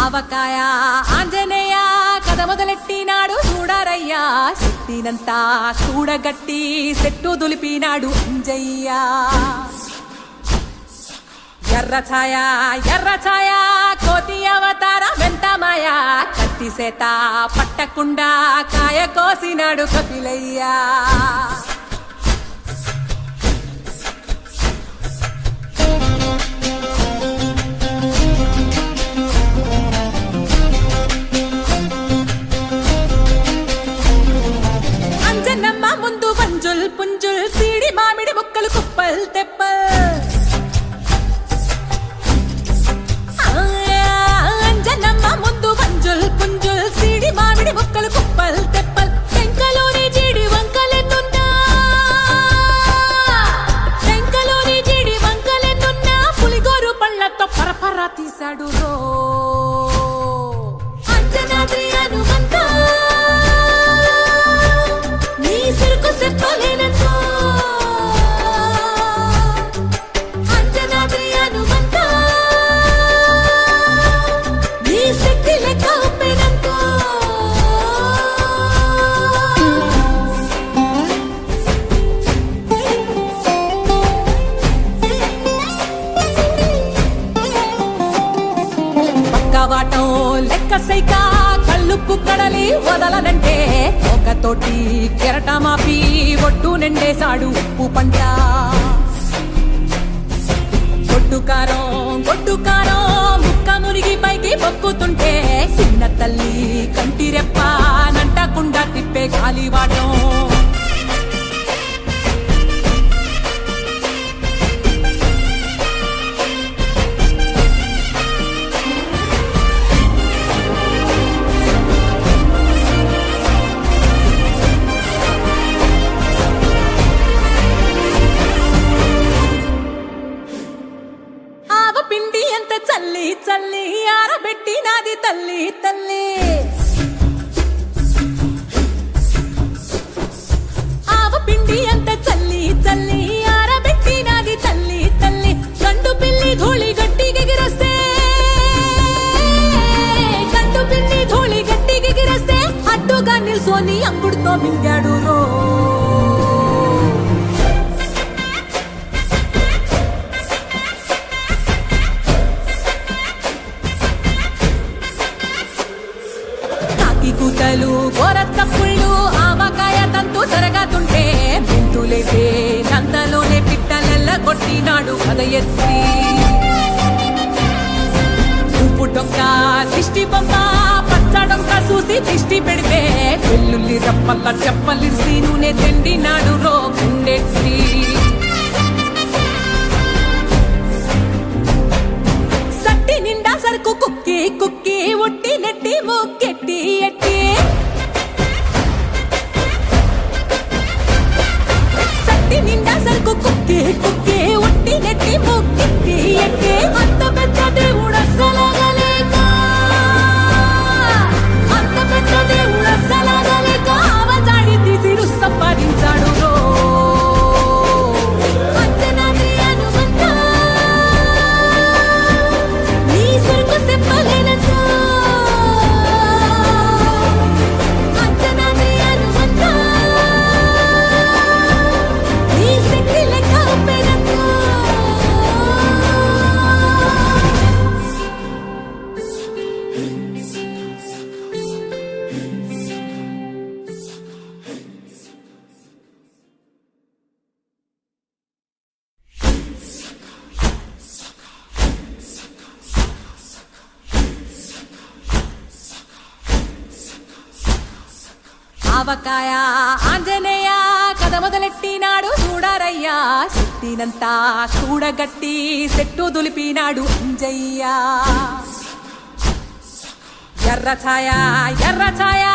ఆవకాయ ఆంజనేయ కథ మొదలెట్టినాడు చూడారయ్యా శక్తినంతా చూడగట్టి చెట్టు దులిపినాడు అంజయ్య ఎర్ర ఛాయ కోతి అవతార వెంటమాయ కత్తి సేత పట్టకుండా కాయ కోసినాడు కపిలయ్యా పుంజుల్ సీడి మామిడి ముక్కలు కుప్పల్ తెప్పల్ అంజనమ్మ ముందు వంజుల్ పుంజుల్ సీడి మామిడి ముక్కలు కుప్పల్ తెప్పల్ టెంకలోని జీడి వంకలెన్నున్నా పులిగోరు పళ్ళతో పరపర తీశాడు రో అంజనాద్రి హనుమంతా లెక్క సైక కళ్ళుప్పు కడలి వదలనంటే ఒకతోటి కెరటమాపి ఒట్టు నిండేశాడు ఉప్పు పంట గొడ్డు కారం ముక్క మురిగి పైకి మొక్కుతుంటే చిన్న తల్లి కంటిరెప్ప నంటకుండా తిప్పే గాలివాటం పిండి ఎంత చల్లి చల్లి ఆరబెట్టి నాది తల్లి తల్లి ఆవ పిండి ఎంత చల్లి చల్లి ఆరబెట్టి నాది తల్లి తల్లి గండు పిల్లి ధూళి గట్టిగెగిరస్తే అడ్డుగా నిల్సోని అంగుడుతో మింగాడు రో కూతలు గోరచ్చప్పుళ్ళు ఆవకాయ తంతు జరగతుంటే మెంతులేసే నందలోనే పిట్టలెల్ల కొట్టినాడు కథ ఎత్తి ఉప్పు డొక్క దిష్టి బొమ్మ పచ్చడొక్క చూసి దిష్టి పెడితే వెల్లుల్లి రప్పల్ల చెప్పలిసి నూనె తిండినాడు రో గుండెత్తి సట్టి నిండా సరుకు కుక్కి కుక్కి ఒట్టి నెట్టి ముక్కెట్టి ఎట్టి సట్టి నిండా సరుకు కుక్కి కుక్కి ఒట్టి నెట్టి ముక్కెట్టి ఎట్టి అంత పెద్ద దేవుడు అస్సలాగలేక ఆవజాడి తీసి సంపాదించాడు రో ఆవకాయ ఆంజనేయ కథ మొదలెట్టినాడు చూడారయ్యా శక్తినంతా చూడగట్టి చెట్టు దులిపినాడు అంజయ్య ఎర్ర ఛాయ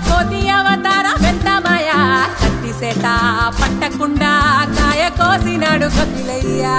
కోతి అవతార వెంటమాయ కత్తి సేత పట్టకుండా కాయ కోసినాడు కపిలయ్యా